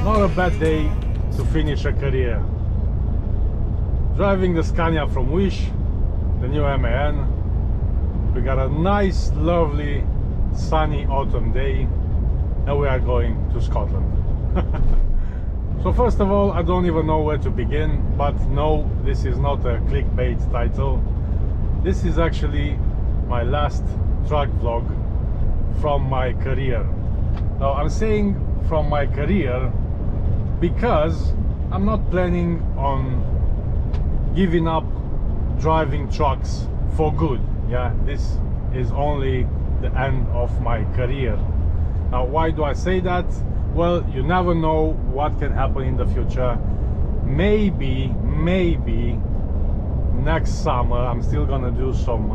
Not a bad day to finish a career. Driving the Scania from Wish, the new MAN. We got a nice, lovely, sunny autumn day, and we are going to Scotland. So first of all, I don't even know where to begin, but no, this is not a clickbait title. This is actually my last truck vlog from my career. Now I'm saying from my career because I'm not planning on giving up driving trucks for good. Yeah, this is only the end of my career. Now why do I say that? Well, you never know what can happen in the future. Maybe next summer I'm still gonna do some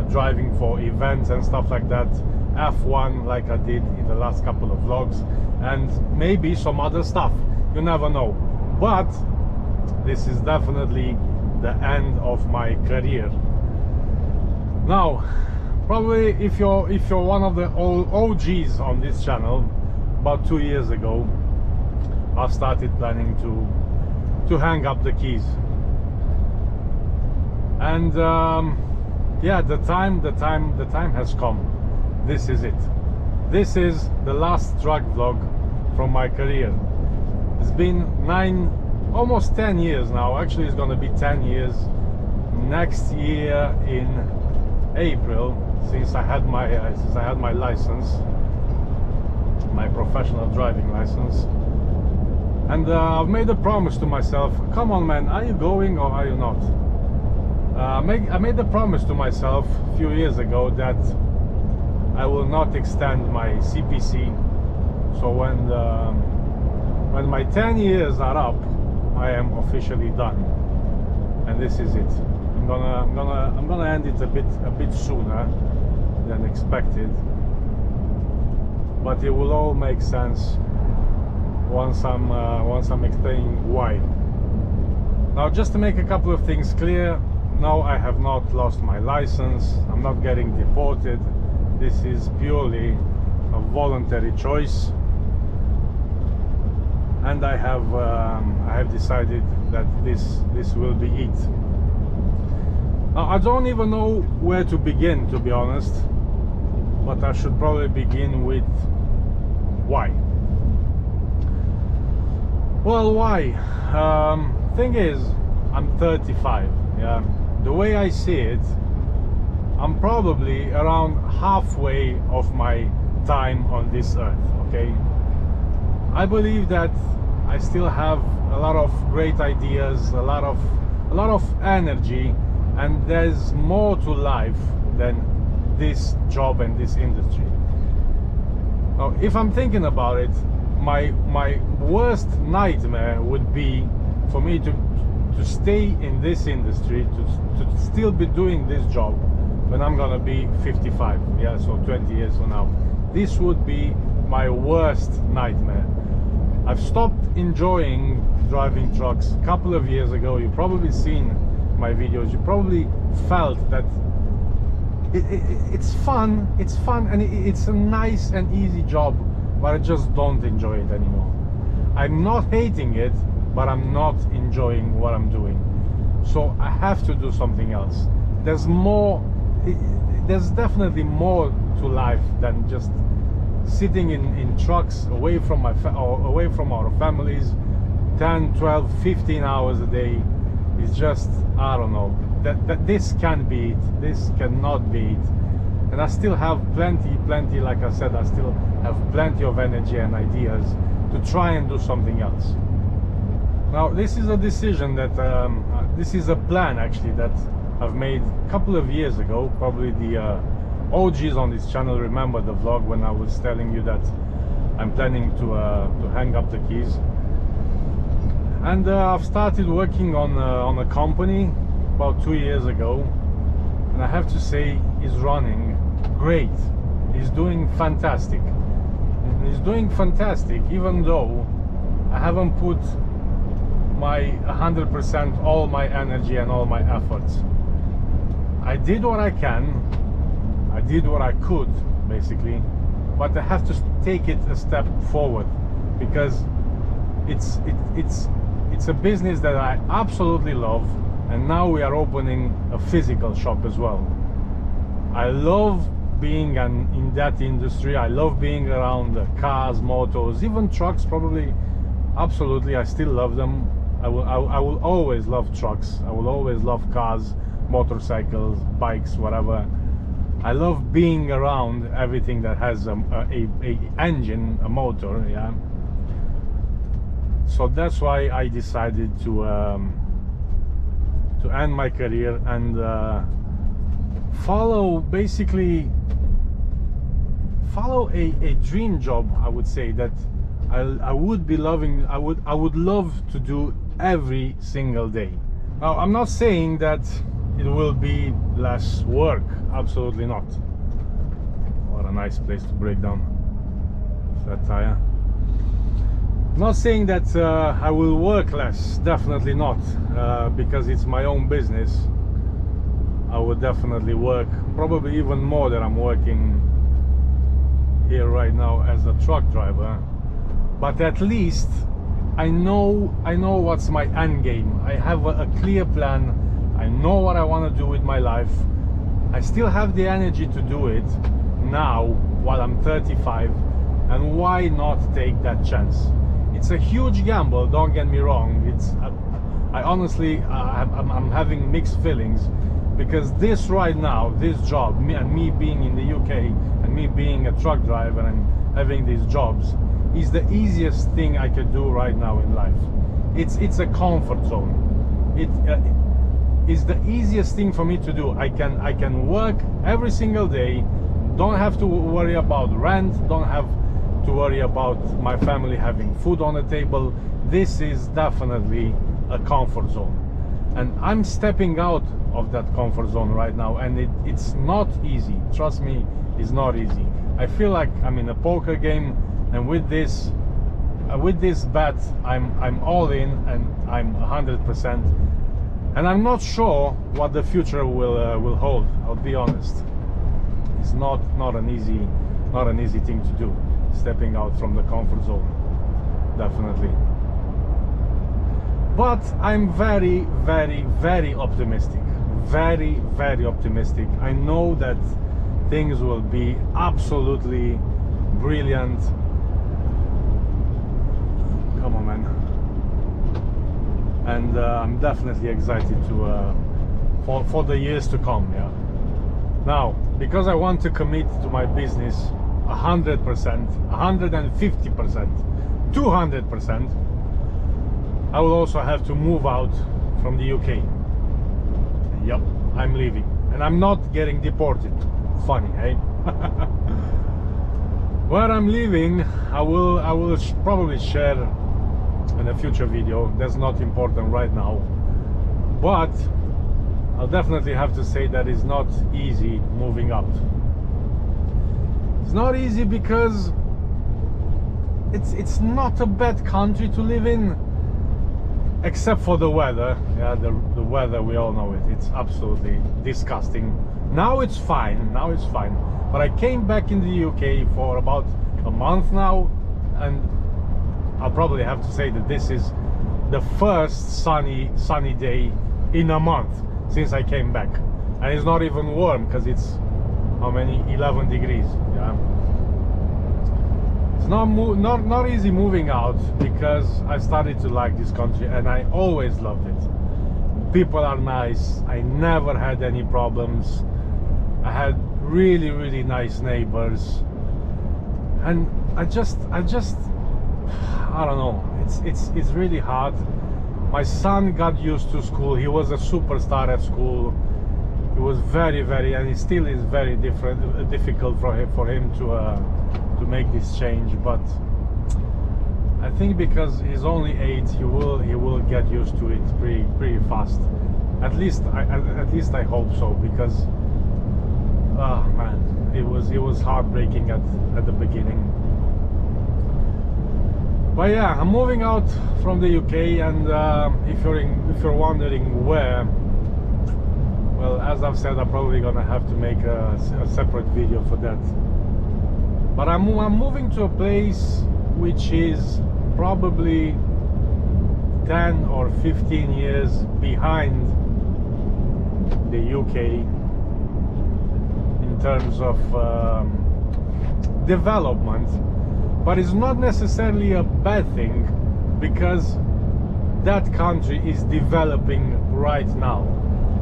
driving for events and stuff like that, F1 like I did in the last couple of vlogs, and maybe some other stuff. You never know. But this is definitely the end of my career. Now, probably if you're one of the old OGs on this channel, about 2 years ago I started planning to hang up the keys, and yeah, the time has come. This is it. This is the last truck vlog from my career. It's been almost 10 years now. Actually, it's gonna be 10 years next year in April since I had my license, my professional driving license. And I've made a promise to myself. Come on, man, are you going or are you not? I made a promise to myself a few years ago that I will not extend my CPC. So when my 10 years are up, I am officially done, and this is it. I'm gonna end it a bit sooner than expected, but it will all make sense once I'm explaining why. Now, just to make a couple of things clear, no, I have not lost my license. I'm not getting deported. This is purely a voluntary choice, and I have decided that this will be it. Now, I don't even know where to begin, to be honest, but I should probably begin with why. Well, why? Thing is, I'm 35. Yeah, the way I see it, I'm probably around halfway of my time on this earth. Okay, I believe that I still have a lot of great ideas, a lot of energy, and there's more to life than this job and this industry. Now, if I'm thinking about it, my worst nightmare would be for me to stay in this industry, to still be doing this job when I'm gonna be 55. Yeah, so 20 years from now. This would be my worst nightmare. I've stopped enjoying driving trucks a couple of years ago. You've probably seen my videos. You probably felt that it's fun, and it's a nice and easy job, but I just don't enjoy it anymore. I'm not hating it, but I'm not enjoying what I'm doing. So I have to do something else. There's definitely more to life than just sitting in trucks away from our families 10, 12, 15 hours a day. Is just, I don't know, that this can be it, this cannot be it. And I still have plenty, like I said, I still have plenty of energy and ideas to try and do something else. Now, this is a decision that this is a plan actually that I've made a couple of years ago. Probably the OGs on this channel remember the vlog when I was telling you that I'm planning to hang up the keys. And I've started working on a company about 2 years ago, and I have to say it's running great. It's doing fantastic. It's doing fantastic, even though I haven't put my 100%, all my energy and all my efforts. I did what I can, I did what I could basically, but I have to take it a step forward. because it's a business that I absolutely love, and now we are opening a physical shop as well. I love being in that industry. I love being around cars, motors, even trucks. Probably, absolutely, I still love them. I will always love trucks. I will always love cars, motorcycles, bikes, whatever. I love being around everything that has a engine, a motor. Yeah. So that's why I decided to end my career and follow a dream job. I would say that I would be loving. I would love to do every single day. Now, I'm not saying that it will be less work. Absolutely not. What a nice place to break down that tire. Not saying that I will work less, definitely not, because it's my own business. I would definitely work probably even more than I'm working here right now as a truck driver. But at least I know what's my end game. I have a clear plan. I know what I want to do with my life. I still have the energy to do it now while I'm 35, and why not take that chance? It's a huge gamble, don't get me wrong. I honestly, I'm having mixed feelings, because this right now, this job, me being in the UK and me being a truck driver and having these jobs, is the easiest thing I can do right now in life. It's a comfort zone. It is the easiest thing for me to do. I can work every single day, don't have to worry about rent, don't have to worry about my family having food on the table. This is definitely a comfort zone, and I'm stepping out of that comfort zone right now, and it's not easy. Trust me, it's not easy. I feel like I'm in a poker game, and with this bet, I'm all in, and I'm 100%, and I'm not sure what the future will hold. I'll be honest. It's not an easy thing to do, stepping out from the comfort zone, definitely. But I'm very, very, very optimistic. Very, very optimistic. I know that things will be absolutely brilliant. Come on, man. And I'm definitely excited to for the years to come. Yeah. Now, because I want to commit to my business 100%, 150%, 200%, I will also have to move out from the UK. Yep, I'm leaving, and I'm not getting deported. Funny, eh? Where I'm leaving, I will probably share in a future video. That's not important right now, but I'll definitely have to say that it's not easy moving out. It's not easy because it's not a bad country to live in, except for the weather. Yeah, the weather, we all know it. It's absolutely disgusting. Now it's fine. But I came back in the UK for about a month now, and I'll probably have to say that this is the first sunny day in a month since I came back, and it's not even warm because it's how many, 11 degrees. Yeah, it's not easy moving out, because I started to like this country and I always loved it. People are nice. I never had any problems. I had really, really nice neighbors, and I don't know, it's really hard. My son got used to school. He was a superstar at school. It was very, very, and it still is very difficult for him to make this change. But I think because he's only 8, he will get used to it pretty fast. At least I hope so, because oh man, it was heartbreaking at the beginning. But yeah, I'm moving out from the UK, and if you're wondering where, well, as I've said, I'm probably gonna have to make a separate video for that. But I'm moving to a place which is probably 10 or 15 years behind the UK in terms of development, but it's not necessarily a bad thing, because that country is developing right now,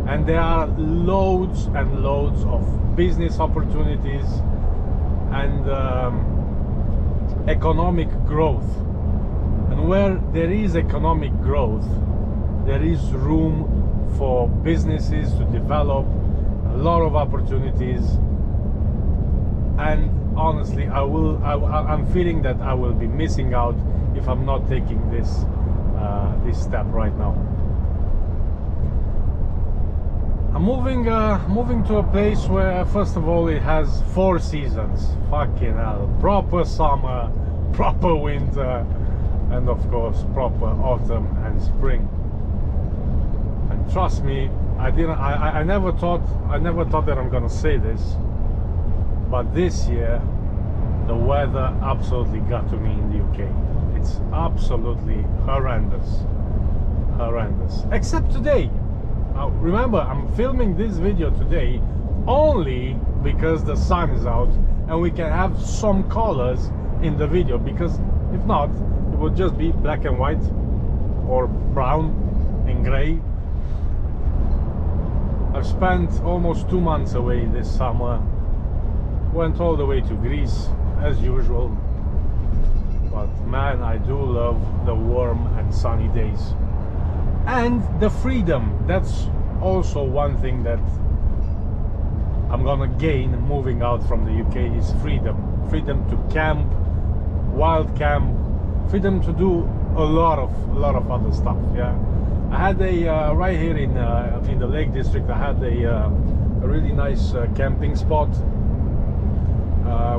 and there are loads and loads of business opportunities and economic growth. And where there is economic growth, there is room for businesses to develop, a lot of opportunities. And honestly, I'm feeling that I will be missing out if I'm not taking this step right now. I'm moving to a place where, first of all, it has 4 seasons. Fucking hell. Proper summer, proper winter, and of course proper autumn and spring. And trust me, I never thought that I'm gonna say this, but this year the weather absolutely got to me in the UK. It's absolutely horrendous. Except today. Now, remember, I'm filming this video today only because the sun is out and we can have some colors in the video, because if not, it would just be black and white or brown and gray. I've spent almost 2 months away this summer. Went all the way to Greece as usual, but man, I do love the warm and sunny days and the freedom. That's also one thing that I'm gonna gain moving out from the UK, is freedom to camp, wild camp, freedom to do a lot of other stuff. Yeah, I had a right here in the Lake District, I had a really nice camping spot.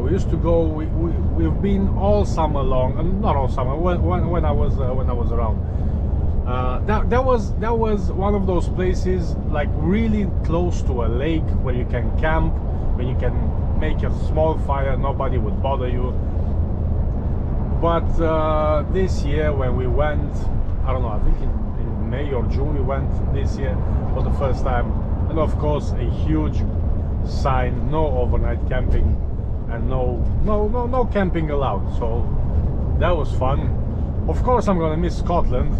We used to go. We've been all summer long, and not all summer. When I was around, that was one of those places, like really close to a lake, where you can camp, where you can make a small fire, nobody would bother you. But this year when we went, I don't know, I think in May or June we went this year for the first time, and of course a huge sign: no overnight camping. And no camping allowed. So that was fun. Of course I'm gonna miss Scotland.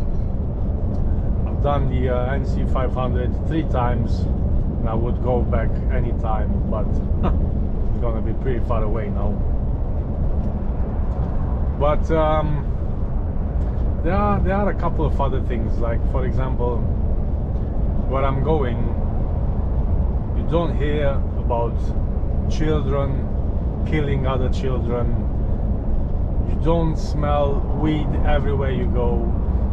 I've done the NC 500 3 times, and I would go back anytime, but it's gonna be pretty far away now. But there are a couple of other things, like for example, where I'm going, you don't hear about children killing other children. You don't smell weed everywhere you go.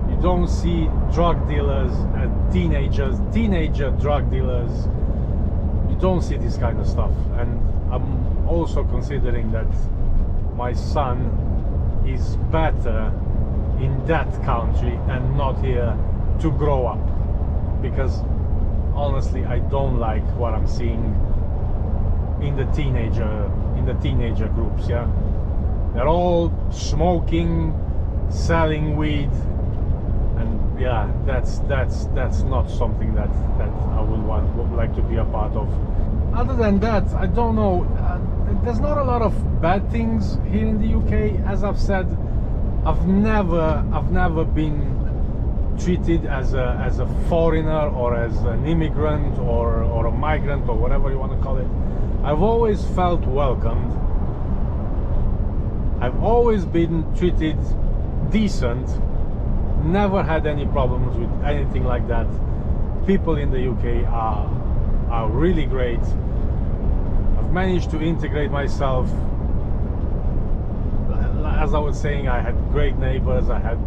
You don't see drug dealers and teenager drug dealers. You don't see this kind of stuff. And I'm also considering that my son is better in that country and not here to grow up, because honestly I don't like what I'm seeing in the teenager groups. Yeah, they're all smoking, selling weed, and yeah, that's not something that I would like to be a part of. Other than that, I don't know, there's not a lot of bad things here in the UK. As I've said, I've never been treated as a foreigner or as an immigrant or a migrant or whatever you want to call it. I've always felt welcomed. I've always been treated decent. Never had any problems with anything like that. People in the UK are really great. I've managed to integrate myself. As I was saying, I had great neighbors, I had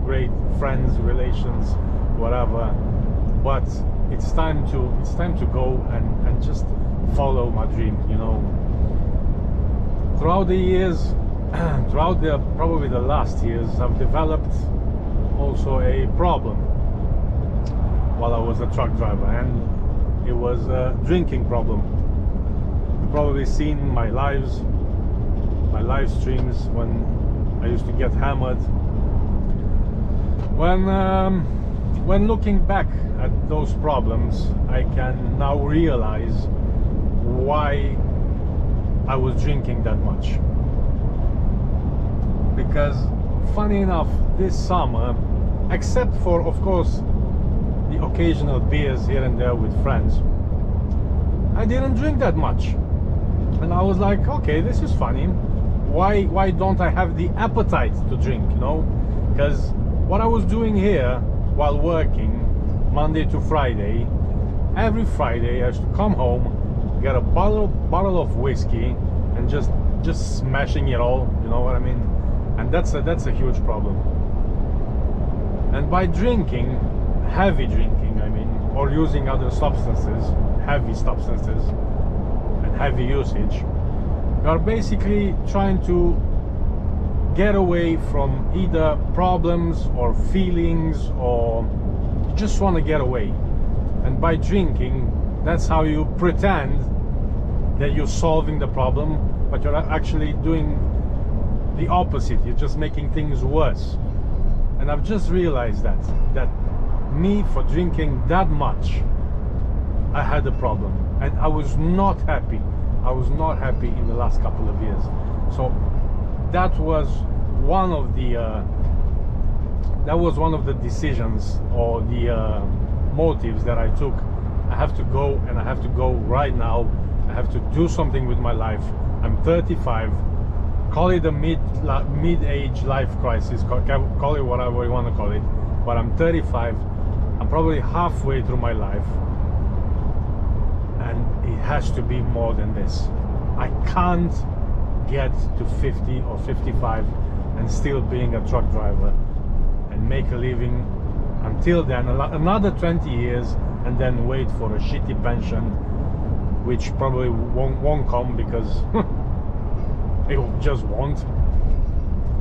great friends, relations, whatever. But it's time to go and just follow my dream, you know. Throughout the years, throughout probably the last years, I've developed also a problem while I was a truck driver, and it was a drinking problem. You've probably seen my live streams when I used to get hammered When looking back at those problems, I can now realize why I was drinking that much. Because funny enough, this summer, except for of course the occasional beers here and there with friends, I didn't drink that much. And I was like, okay, this is funny. Why don't I have the appetite to drink, you know? Because what I was doing here while working Monday to Friday, every Friday I used to come home, get a bottle of whiskey and just smashing it all, you know what I mean? And that's a huge problem. And by drinking, heavy drinking, I mean, or using other substances, heavy substances and heavy usage, you are basically trying to get away from either problems or feelings, or you just want to get away. And by drinking, that's how you pretend that you're solving the problem, but you're actually doing the opposite. You're just making things worse. And I've just realized that me, for drinking that much, I had a problem, and I was not happy. I was not happy in the last couple of years. So that was one of the decisions, or the motives that I took. I have to go, and I have to go right now. I have to do something with my life. I'm 35. Call it a mid-age life crisis, call it whatever you want to call it, but I'm 35. I'm probably halfway through my life, and it has to be more than this. I can't get to 50 or 55 and still being a truck driver and make a living until then, another 20 years, and then wait for a shitty pension, which probably won't come, because it just won't.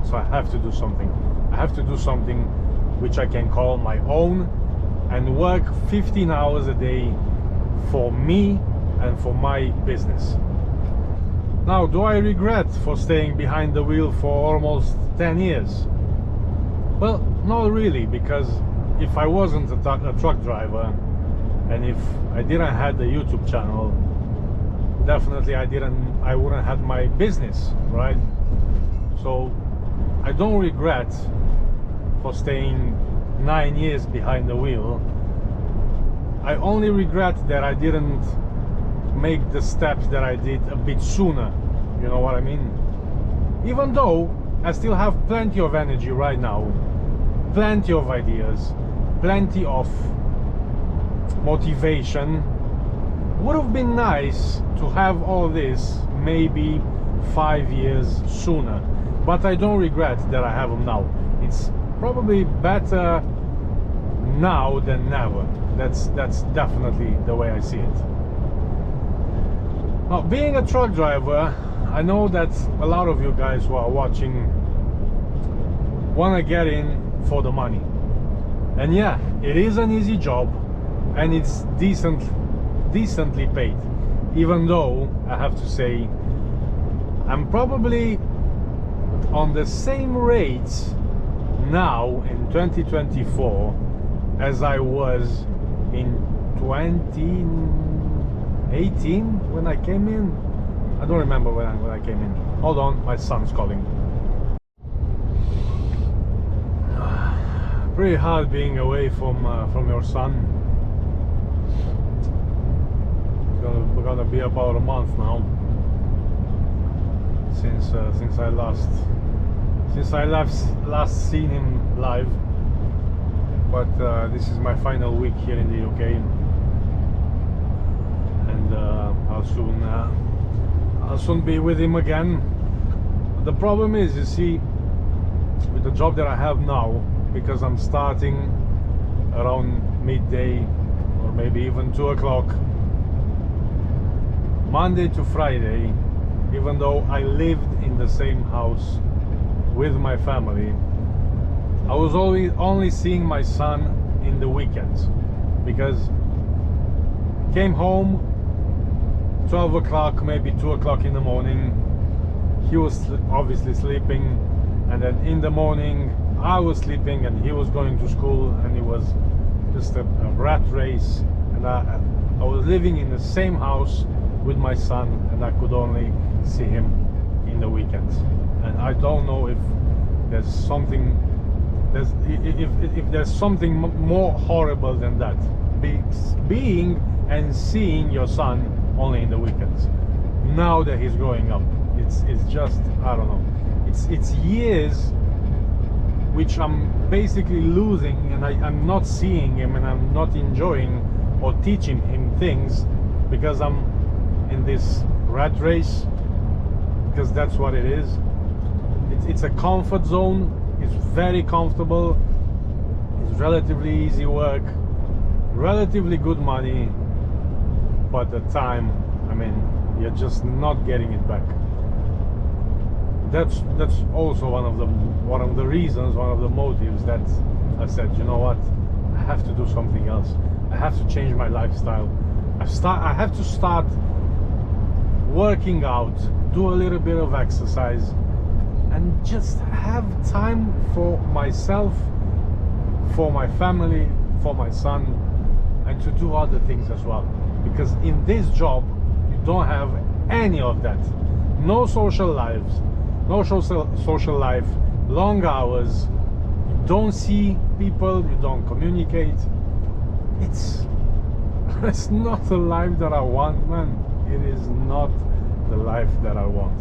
So I have to do something. I have to do something which I can call my own, and work 15 hours a day for me and for my business. Now, do I regret for staying behind the wheel for almost 10 years? Well, not really, because if I wasn't a truck driver, and if I didn't have the YouTube channel, definitely I wouldn't have my business, right? So I don't regret for staying 9 years behind the wheel. I only regret that I didn't make the steps that I did a bit sooner, you know what I mean? Even though I still have plenty of energy right now, plenty of ideas, plenty of motivation. Would have been nice to have all this maybe 5 years sooner, but I don't regret that I have them now. It's probably better now than never. That's definitely the way I see it. Now, being a truck driver, I know that a lot of you guys who are watching want to get in for the money. And yeah, it is an easy job, and it's decently paid, even though I have to say I'm probably on the same rates now in 2024 as I was in 2018 when I came in. I don't remember when I came in. Hold on, my son's calling. Pretty hard being away from your son. We're gonna be about a month now since I last seen him live. But this is my final week here in the UK, and I'll soon be with him again. The problem is, you see, with the job that I have now, because I'm starting around midday or maybe even 2 o'clock Monday to Friday, even though I lived in the same house with my family, I was only seeing my son in the weekends, because came home 12 o'clock, maybe 2 o'clock in the morning. He was obviously sleeping, and then in the morning I was sleeping and he was going to school, and it was just a rat race. And I was living in the same house with my son, and I could only see him in the weekends. And I don't know if there's something if there's something more horrible than that, being and seeing your son only in the weekends. Now that he's growing up, it's just, I don't know, it's years which I'm basically losing, and I'm not seeing him, and I'm not enjoying or teaching him things because I'm in this rat race, because that's what it is. It's a comfort zone. It's very comfortable. It's relatively easy work, relatively good money, but the time, I mean, you're just not getting it back. That's also one of the reasons, one of the motives that I said, you know what, I have to do something else. I have to change my lifestyle. I have to start working out, do a little bit of exercise, and just have time for myself, for my family, for my son, and to do other things as well. Because in this job, you don't have any of that. No social lives, no social life, long hours, you don't see people, you don't communicate. It's not the life that I want, man. It is not the life that I want.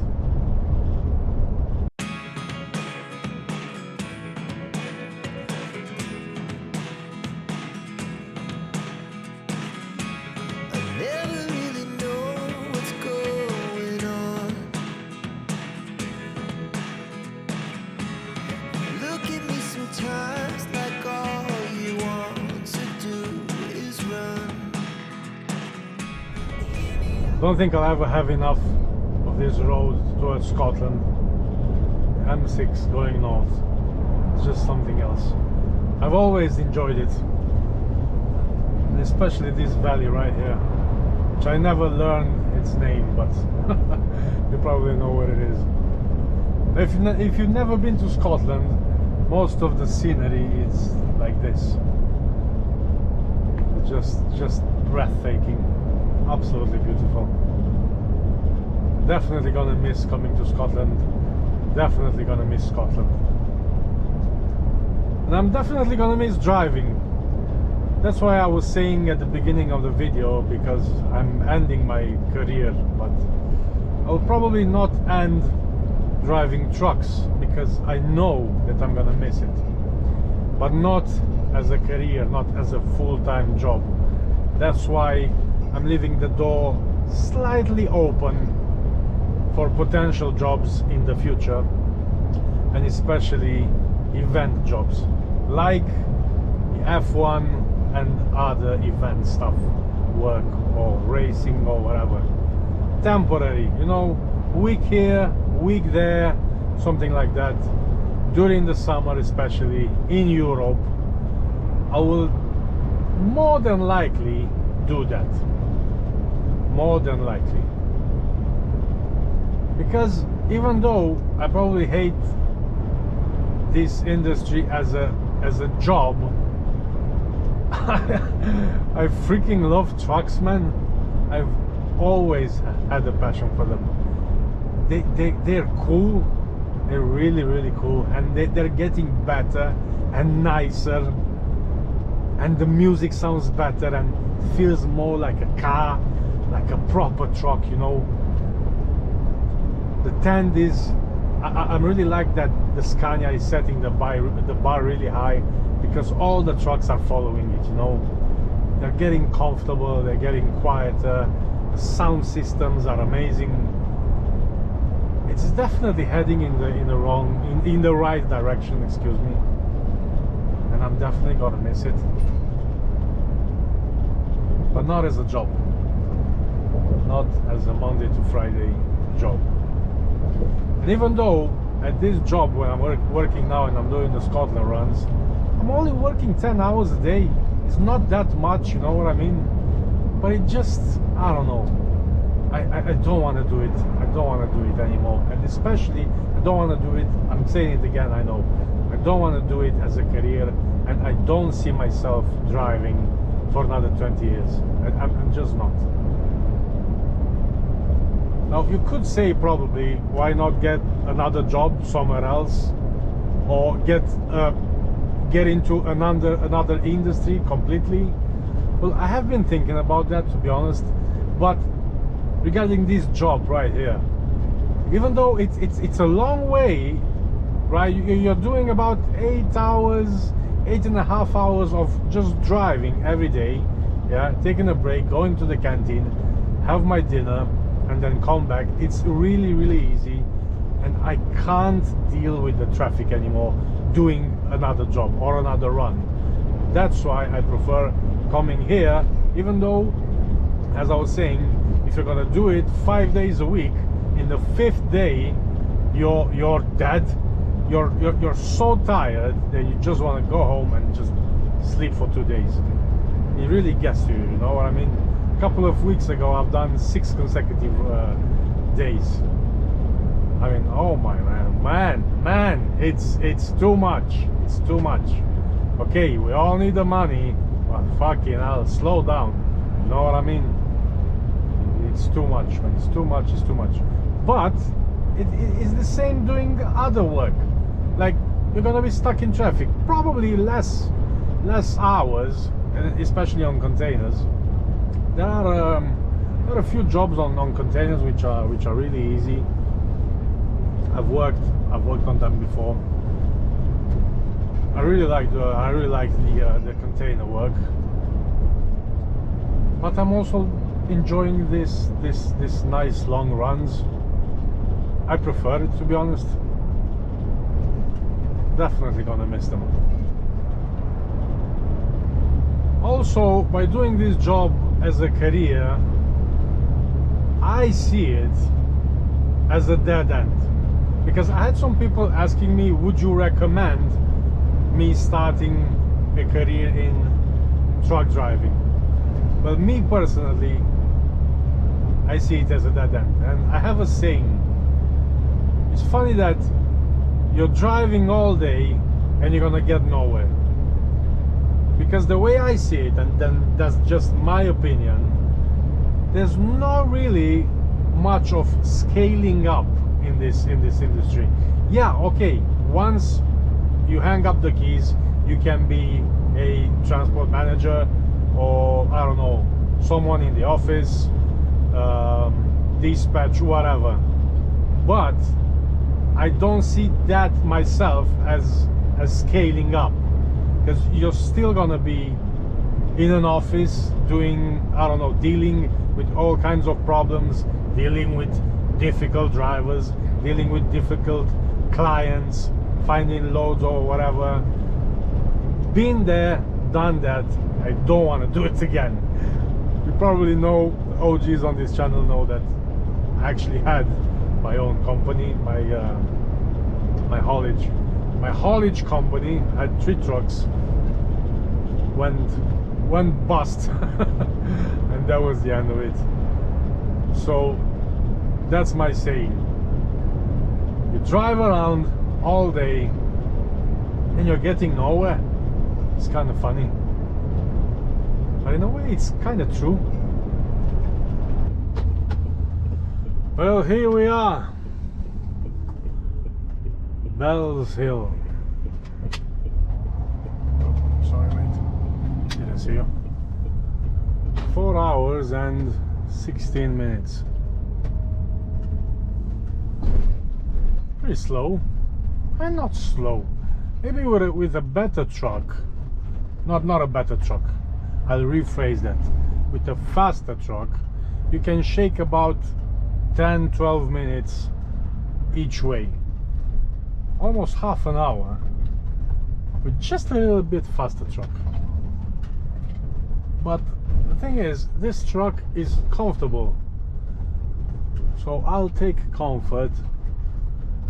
Don't think I'll ever have enough of this road towards Scotland. M6 going north. It's just something else. I've always enjoyed it, and especially this valley right here, which I never learned its name, but you probably know what it is. If you've never been to Scotland, most of the scenery is like this. Just breathtaking. Absolutely beautiful. Definitely gonna miss coming to Scotland. Definitely gonna miss Scotland. And I'm definitely gonna miss driving. That's why I was saying at the beginning of the video, because I'm ending my career, but I'll probably not end driving trucks because I know that I'm gonna miss it. But not as a career, not as a full-time job. That's why I'm leaving the door slightly open for potential jobs in the future, and especially event jobs like F1 and other event stuff, work or racing or whatever. Temporary, you know, week here, week there, something like that. During the summer, especially in Europe, I will more than likely do that. More than likely, because even though I probably hate this industry as a job, I freaking love trucks, man. I've always had a passion for them. They're cool. They're really cool, and they're getting better and nicer, and the music sounds better and feels more like a car, like a proper truck, you know. The tent is, I really like that the Scania is setting the bar really high, because all the trucks are following it, you know. They're getting comfortable, they're getting quieter, the sound systems are amazing. It's definitely heading in the right direction, excuse me. And I'm definitely gonna miss it, but not as a job. Not as a Monday to Friday job. And even though at this job where I'm working now and I'm doing the Scotland runs, I'm only working 10 hours a day. It's not that much, you know what I mean? But it just, I don't know. I don't want to do it. I don't want to do it anymore. And especially, I don't want to do it. I'm saying it again, I know. I don't want to do it as a career, and I don't see myself driving for another 20 years. I'm just not. Now, you could say probably, why not get another job somewhere else, or get into another industry completely. Well, I have been thinking about that, to be honest, but regarding this job right here, even though it's a long way, right? You're doing about 8 hours, 8.5 hours of just driving every day, yeah, taking a break, going to the canteen, have my dinner, and then come back. It's really, really easy, and I can't deal with the traffic anymore doing another job or another run. That's why I prefer coming here, even though, as I was saying, if you're gonna do it 5 days a week, in the 5th day you're dead. You're so tired that you just want to go home and just sleep for 2 days. It really gets to you, you know what I mean? A couple of weeks ago I've done 6 consecutive days. I mean, oh my man, it's too much. It's too much. Okay, we all need the money, but fucking hell, slow down. You know what I mean? It's too much, man. It's too much. It's too much. But it is the same doing other work. Like, you're gonna be stuck in traffic, probably less hours, especially on containers. There are a few jobs on containers which are really easy. I've worked on them before. I really like the container work, but I'm also enjoying this nice long runs. I prefer it, to be honest. Definitely gonna miss them. Also, by doing this job as a career, I see it as a dead end, because I had some people asking me, would you recommend me starting a career in truck driving? Well, me personally, I see it as a dead end. And I have a saying, it's funny that you're driving all day and you're gonna get nowhere. Because the way I see it, and then that's just my opinion, there's not really much of scaling up in this industry. Yeah, okay, once you hang up the keys, you can be a transport manager, or I don't know, someone in the office, dispatch, whatever. But I don't see that myself as scaling up, because you're still gonna be in an office doing, I don't know, dealing with all kinds of problems, dealing with difficult drivers, dealing with difficult clients, finding loads or whatever. Been there, done that. I don't want to do it again. You probably know, OGs on this channel know that I actually had my own company, my haulage company. Had 3 trucks, went bust, and that was the end of it. So that's my saying. You drive around all day and you're getting nowhere. It's kind of funny, but in a way it's kind of true. Well, here we are, Bells Hill. Oh, sorry mate, didn't see you. 4 hours and 16 minutes. Pretty slow, and not slow. Maybe with a better truck, not a better truck, I'll rephrase that. With a faster truck, you can shake about 10-12 minutes each way, almost half an hour with just a little bit faster truck. But the thing is, this truck is comfortable, so I'll take comfort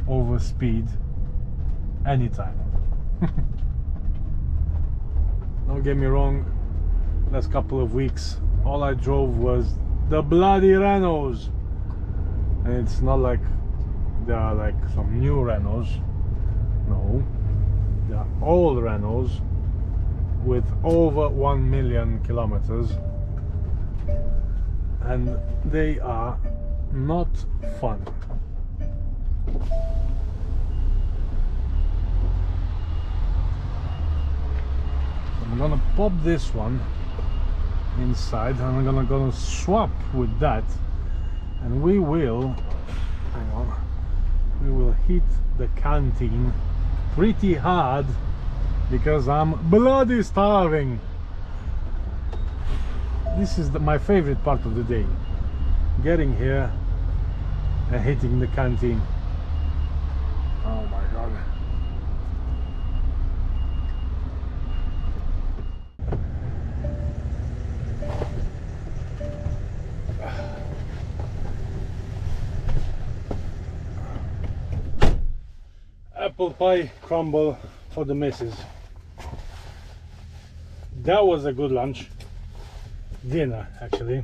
over speed anytime. Don't get me wrong, last couple of weeks all I drove was the bloody Renaults. And it's not like they are like some new Renaults. No, they are old Renaults with over 1 million kilometers, and they are not fun. I'm gonna pop this one inside and I'm gonna swap with that, and we will, hang on, we will hit the canteen pretty hard because I'm bloody starving. This is my favorite part of the day, getting here and hitting the canteen. Oh my god. Apple pie crumble for the missus. That was a good lunch, dinner actually,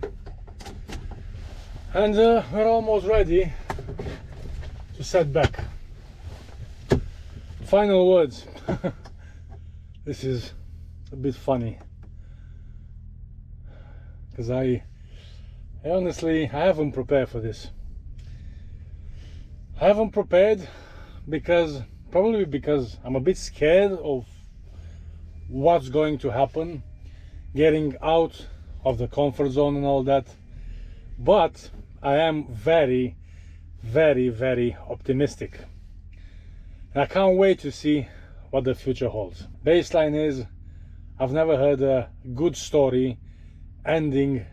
and we're almost ready to set back. Final words. This is a bit funny because I honestly haven't prepared for this. I haven't prepared probably because I'm a bit scared of what's going to happen, getting out of the comfort zone and all that. But I am very, very, very optimistic. And I can't wait to see what the future holds. Baseline is, I've never heard a good story ending,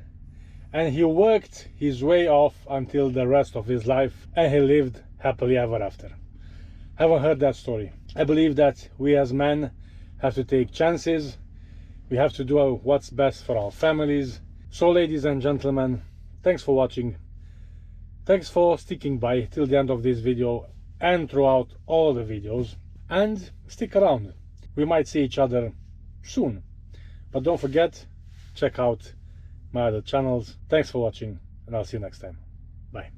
and he worked his way off until the rest of his life and he lived happily ever after. Haven't heard that story. I believe that we as men have to take chances. We have to do what's best for our families. So ladies and gentlemen, thanks for watching. Thanks for sticking by till the end of this video and throughout all the videos. And stick around. We might see each other soon. But don't forget, check out my other channels. Thanks for watching, and I'll see you next time. Bye.